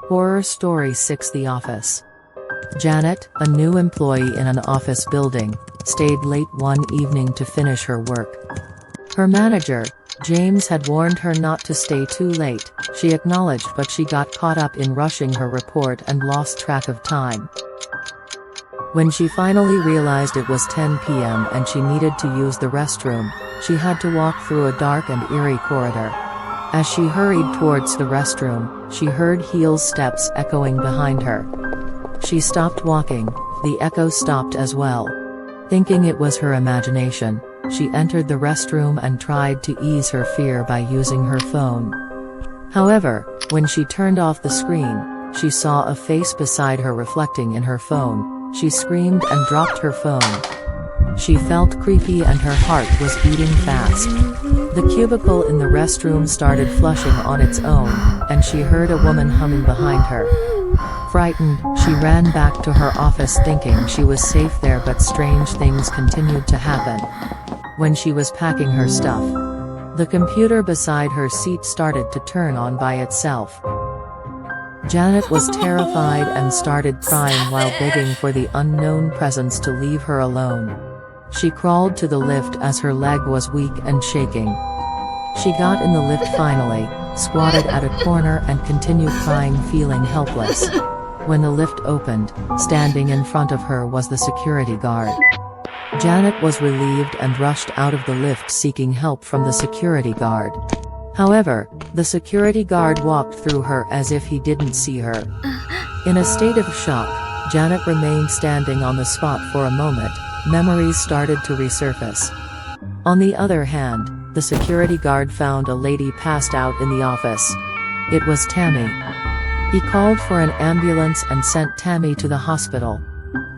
Horror Story 6. The Office. Janet, a new employee in an office building, stayed late one evening to finish her work. Her manager, James, had warned her not to stay too late, she acknowledged, but she got caught up in rushing her report and lost track of time. When she finally realized it was 10 p.m. and she needed to use the restroom, she had to walk through a dark and eerie corridor. As she hurried towards the restroom, she heard heels steps echoing behind her. She stopped walking, the echo stopped as well. Thinking it was her imagination, she entered the restroom and tried to ease her fear by using her phone. However, when she turned off the screen, she saw a face beside her reflecting in her phone. She screamed and dropped her phone. She felt creepy and her heart was beating fast. The cubicle in the restroom started flushing on its own, and she heard a woman humming behind her. Frightened, she ran back to her office thinking she was safe there, but strange things continued to happen. When she was packing her stuff, the computer beside her seat started to turn on by itself. Janet was terrified and started crying while begging for the unknown presence to leave her alone. She crawled to the lift as her leg was weak and shaking. She got in the lift finally, squatted at a corner and continued crying, feeling helpless. When the lift opened, standing in front of her was the security guard. Janet was relieved and rushed out of the lift seeking help from the security guard. However, the security guard walked through her as if he didn't see her. In a state of shock, Janet remained standing on the spot for a moment. Memories started to resurface. On the other hand, the security guard found a lady passed out in the office. It was Tammy. He called for an ambulance and sent Tammy to the hospital.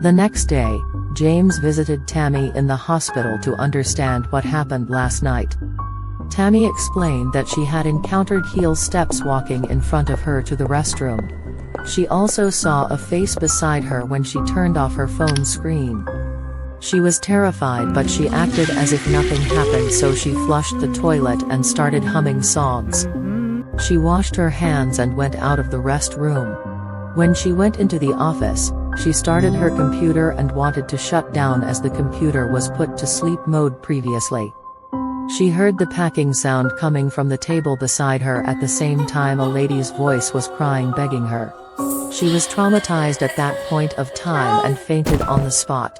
The next day, James visited Tammy in the hospital to understand what happened last night. Tammy explained that she had encountered heel steps walking in front of her to the restroom. She also saw a face beside her when she turned off her phone screen. She was terrified, but she acted as if nothing happened, so she flushed the toilet and started humming songs. She washed her hands and went out of the restroom. When she went into the office, she started her computer and wanted to shut down as the computer was put to sleep mode previously. She heard the packing sound coming from the table beside her. At the same time, a lady's voice was crying, begging her. She was traumatized at that point of time and fainted on the spot.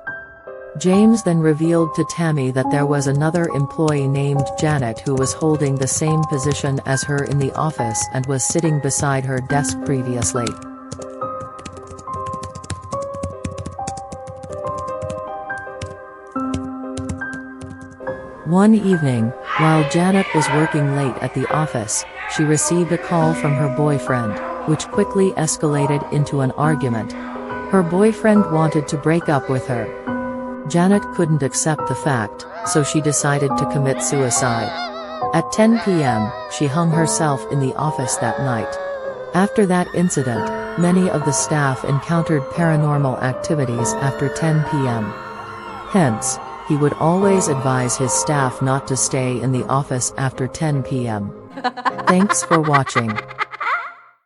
James then revealed to Tammy that there was another employee named Janet who was holding the same position as her in the office and was sitting beside her desk previously. One evening, while Janet was working late at the office, she received a call from her boyfriend, which quickly escalated into an argument. Her boyfriend wanted to break up with her. Janet couldn't accept the fact, so she decided to commit suicide. At 10 p.m., she hung herself in the office that night. After that incident, many of the staff encountered paranormal activities after 10 p.m. Hence, he would always advise his staff not to stay in the office after 10 p.m. Thanks for watching.